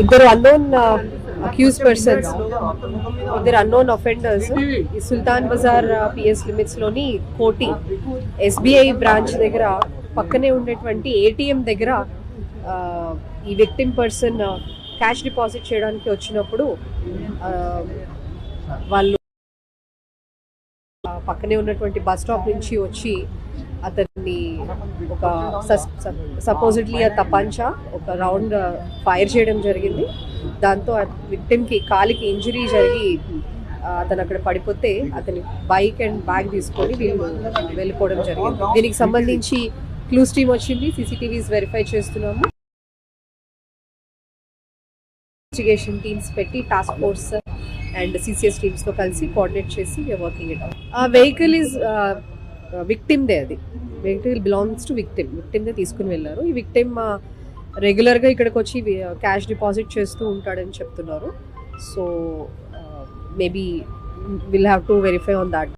ఇద్దరు unknown accuse persons, ఇద్దరు unknown offenders ఈ సుల్తాన్ బజార్ పిఎస్ లిమిట్స్ లోని కోటి ఎస్బీఐ బ్రాంచ్ దగ్గర పక్కనే ఉండేటువంటి ఏటీఎం దగ్గర ఈ విక్టిమ్ పర్సన్ క్యాష్ డిపాజిట్ చేయడానికి వచ్చినప్పుడు వాళ్ళు పక్కనే ఉన్నటువంటి బస్ స్టాప్ నుంచి వచ్చి అతన్ని ఒక సపోజిట్లీ ఆ తపంచా ఒక రౌండ్ ఫైర్ చేయడం జరిగింది. దాంతో విక్టిమ్కి కాలికి ఇంజరీ జరిగి అతను అక్కడ పడిపోతే అతని బైక్ అండ్ బ్యాగ్ తీసుకొని వీళ్ళు వెళ్ళిపోవడం జరిగింది. దీనికి సంబంధించి క్లూస్ టీమ్ వచ్చింది, సీసీటీవీస్ వెరిఫై చేస్తున్నాము, ఇన్వెస్టిగేషన్ టీమ్స్ పెట్టి టాస్క్ ఫోర్స్ అండ్ సిసిఎస్ టీమ్స్తో కలిసి కోఆర్డినేట్ చేసి వర్కింగ్ ఇట్ అవుట్. ఆ వెహికల్ ఈజ్ విక్టిమ్దే, అది వెహికల్ బిలాంగ్స్ టు విక్టిమ్దే తీసుకుని వెళ్ళారు. ఈ విక్టిమ్ రెగ్యులర్గా ఇక్కడికి వచ్చి క్యాష్ డిపాజిట్ చేస్తూ ఉంటాడని చెప్తున్నారు. So maybe will have to verify on that.